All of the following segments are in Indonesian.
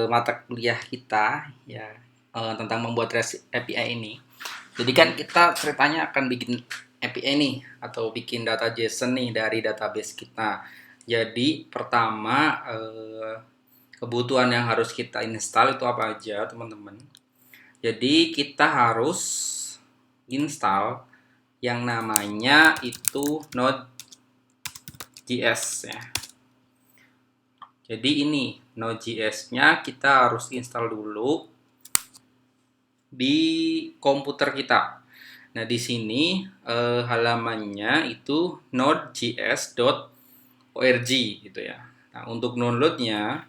mata kuliah kita ya, tentang membuat REST API ini. Jadi kan kita ceritanya akan bikin API nih atau bikin data JSON nih dari database kita. Jadi pertama kebutuhan yang harus kita install itu apa aja, teman-teman? Jadi kita harus install yang namanya itu Node.js ya. Jadi ini Node.js-nya kita harus install dulu di komputer kita. Nah, di sini halamannya itu nodejs.org gitu ya. Nah, untuk downloadnya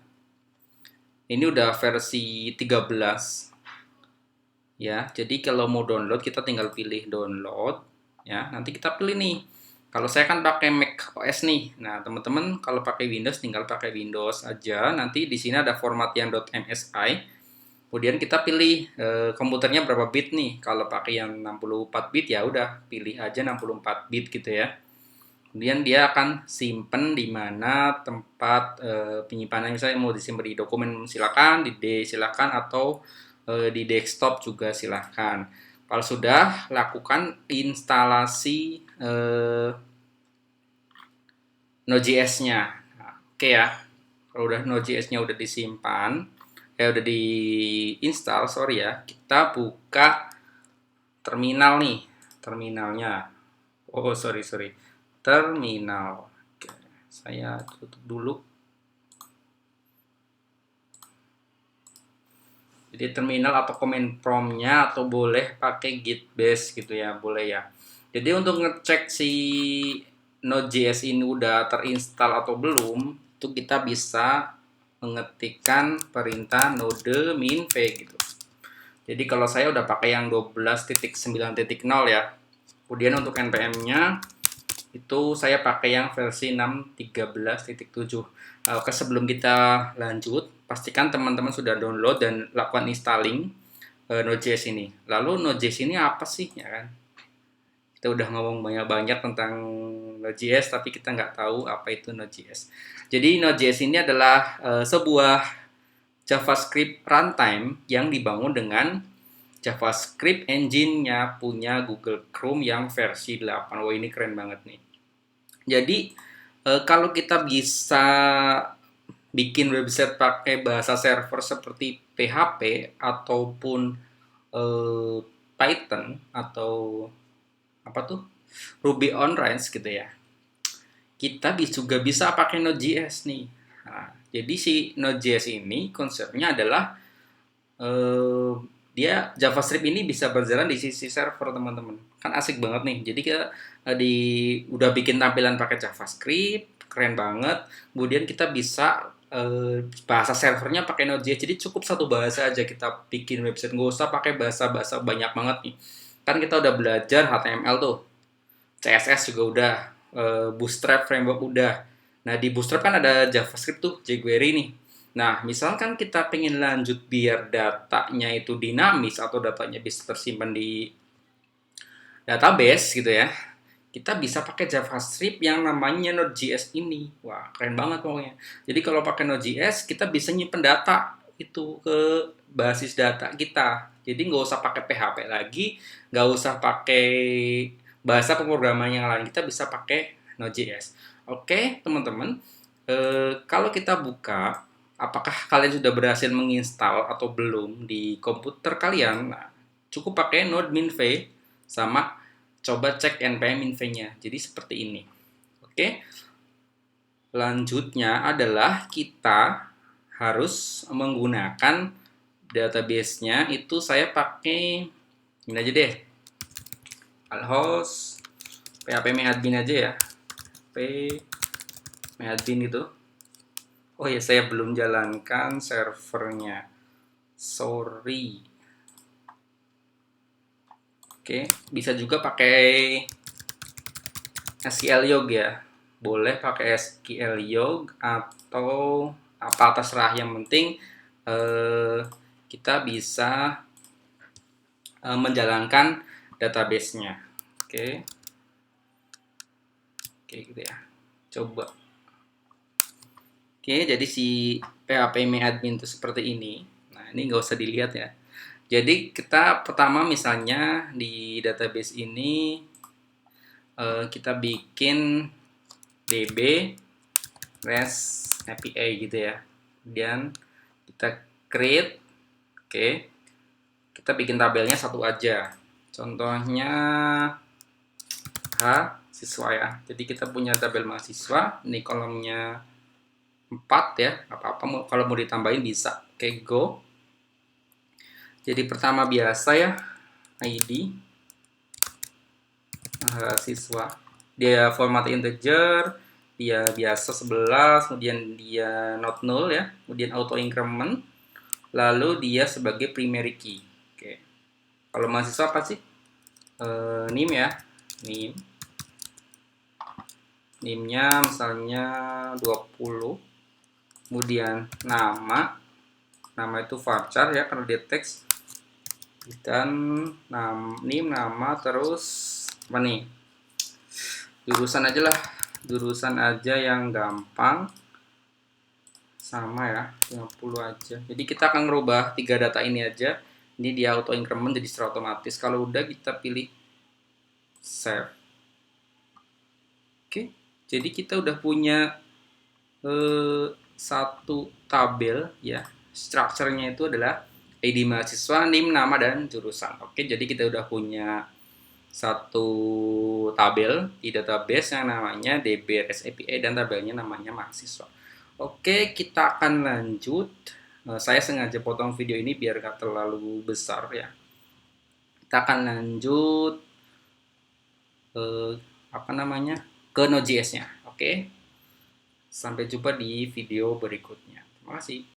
ini udah versi 13 ya. Jadi kalau mau download kita tinggal pilih download ya. Nanti kita pilih nih. Kalau saya kan pakai Mac OS nih. Nah, teman-teman kalau pakai Windows tinggal pakai Windows aja. Nanti di sini ada format yang .msi. Kemudian kita pilih komputernya berapa bit nih. Kalau pakai yang 64 bit ya udah pilih aja 64 bit gitu ya. Kemudian dia akan simpen di mana tempat penyimpanan, misalnya mau disimpan di dokumen silakan, di D silakan, atau di desktop juga silakan. Kalau sudah, lakukan instalasi Node.js-nya. Nah, oke ya. Kalau udah Node.js-nya udah disimpan, udah diinstal, sorry ya, kita buka terminal nih, terminalnya. Oh, sorry. Terminal. Oke, saya tutup dulu. Jadi terminal atau command prompt-nya, atau boleh pakai git bash gitu ya, boleh ya. Jadi untuk ngecek si Node.js ini udah terinstall atau belum, itu kita bisa mengetikkan perintah node min-v gitu. Jadi kalau saya udah pakai yang 12.9.0 ya. Kemudian untuk npm-nya itu saya pakai yang versi 6.13.7. Oke, sebelum kita lanjut, pastikan teman-teman sudah download dan lakukan installing Node.js ini. Lalu Node.js ini apa sih ya kan? Kita udah ngomong banyak-banyak tentang Node.js, tapi kita nggak tahu apa itu Node.js. Jadi Node.js ini adalah sebuah JavaScript runtime yang dibangun dengan JavaScript engine-nya punya Google Chrome yang versi 8. Wah, ini keren banget nih. Jadi kalau kita bisa bikin website pakai bahasa server seperti PHP ataupun Python atau apa tuh Ruby on Rails gitu ya, kita juga bisa pakai Node.js nih. Nah, jadi si Node.js ini konsepnya adalah dia JavaScript ini bisa berjalan di sisi server, teman-teman. Kan asik banget nih. Jadi kita udah bikin tampilan pakai JavaScript, keren banget. Kemudian kita bisa bahasa servernya pakai Node.js. Jadi cukup satu bahasa aja kita bikin website, nggak usah pakai bahasa-bahasa banyak banget nih. Kan kita udah belajar HTML tuh, CSS juga udah, Bootstrap framework udah. Nah, di Bootstrap kan ada JavaScript tuh, jQuery nih. Nah, misalkan kita pengen lanjut biar datanya itu dinamis atau datanya bisa tersimpan di database gitu ya, kita bisa pakai JavaScript yang namanya Node.js ini. Wah, keren banget pokoknya. Jadi kalau pakai Node.js, kita bisa nyimpen data itu ke basis data kita. Jadi nggak usah pakai PHP lagi, nggak usah pakai bahasa pemrograman yang lain. Kita bisa pakai Node.js. Oke, teman-teman. Kalau kita buka, apakah kalian sudah berhasil menginstal atau belum di komputer kalian? Nah, cukup pakai node min-v sama coba cek npm min-v-nya. Jadi seperti ini. Oke. Lanjutnya adalah kita harus menggunakan database-nya. Itu saya pakai ini aja deh. Alhost php-admin aja ya. php-admin itu. Oh ya, saya belum jalankan servernya. Sorry. Oke, bisa juga pakai SQL ya. Boleh pakai SQL atau apa, terserah. Yang penting kita bisa menjalankan database-nya. Oke, gitu ya. Coba. Oke, jadi si PHP admin itu seperti ini. Nah, ini nggak usah dilihat ya. Jadi kita pertama misalnya di database ini kita bikin db REST API gitu ya. Kemudian kita create, oke. Kita bikin tabelnya satu aja. Contohnya siswa ya. Jadi kita punya tabel mahasiswa, ini kolomnya 4 ya, apa-apa kalau mau ditambahin bisa. Oke, go. Jadi pertama biasa ya, ID mahasiswa. Dia format integer, dia biasa 11, kemudian dia not null ya, kemudian auto increment, lalu dia sebagai primary key. Oke. Kalau mahasiswa apa sih? Name ya, name. Name-nya misalnya 20. Kemudian nama itu varchar ya karena dia teks, dan name nama terus apa nih, jurusan aja lah, jurusan aja yang gampang, sama ya 50 aja. Jadi kita akan merubah 3 data ini aja. Ini dia auto increment jadi secara otomatis. Kalau udah kita pilih save. Oke, jadi kita udah punya satu tabel ya. Strukturnya itu adalah ID mahasiswa, name, nama, dan jurusan. Oke, jadi kita udah punya satu tabel di database yang namanya DB REST API dan tabelnya namanya mahasiswa. Oke, kita akan lanjut. Saya sengaja potong video ini biar gak terlalu besar ya. Kita akan lanjut ke Node.js-nya. Oke, sampai jumpa di video berikutnya. Terima kasih.